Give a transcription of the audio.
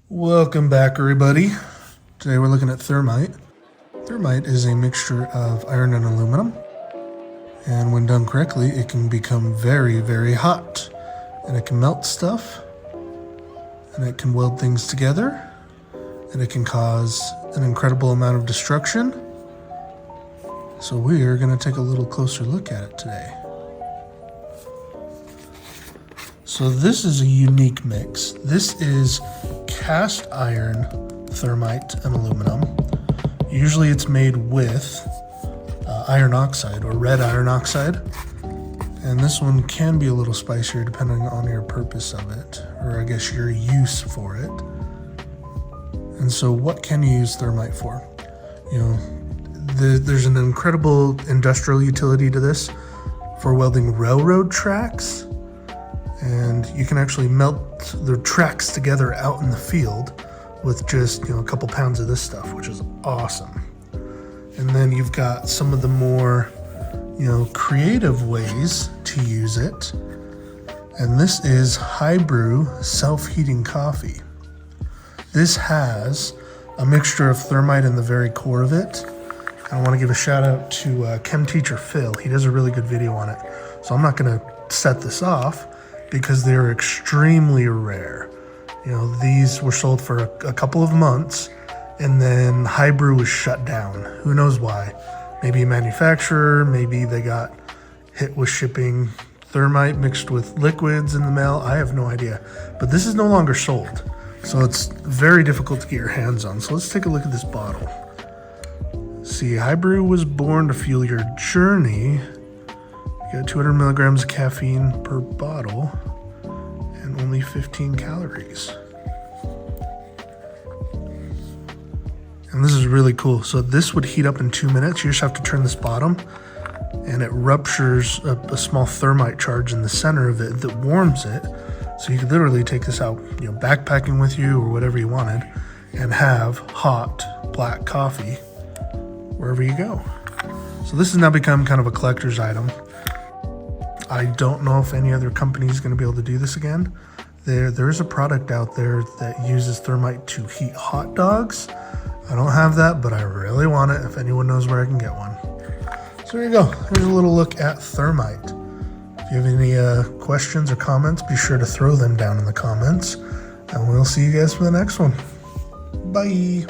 Welcome back, everybody. Today we're looking at Thermite. Thermite is a mixture of iron and aluminum, and when done correctly it can become very, very hot, and it can melt stuff, and it can weld things together, and it can cause an incredible amount of destruction. So we are going to take a little closer look at it today. So this is a unique mix. This is cast iron, thermite, and aluminum. Usually it's made with iron oxide or red iron oxide. And this one can be a little spicier depending on your purpose of it, or I guess your use for it. And so what can you use thermite for? You know, there's an incredible industrial utility to this for welding railroad tracks. And you can actually melt the tracks together out in the field with just, a couple pounds of this stuff, which is awesome. And then you've got some of the more, creative ways to use it. And this is high brew self-heating coffee. This has a mixture of thermite in the very core of it. I want to give a shout out to chem teacher Phil. He does a really good video on it. So I'm not going to set this off, because they're extremely rare. These were sold for a couple of months, and then high brew was shut down. Who knows why? Maybe a manufacturer, maybe they got hit with shipping thermite mixed with liquids in the mail. I have no idea. But this is no longer sold, so it's very difficult to get your hands on. So let's take a look at this bottle. See, high brew was born to fuel your journey. You got 200 milligrams of caffeine per bottle and only 15 calories. And this is really cool. So this would heat up in 2 minutes. You just have to turn this bottom and it ruptures a small thermite charge in the center of it that warms it. So you could literally take this out, backpacking with you or whatever you wanted, and have hot black coffee wherever you go. So this has now become kind of a collector's item. I don't know if any other company is going to be able to do this again. There is a product out there that uses thermite to heat hot dogs. I don't have that, but I really want it. If anyone knows where I can get one. So there you go. Here's a little look at thermite. If you have any questions or comments, be sure to throw them down in the comments. And we'll see you guys for the next one. Bye.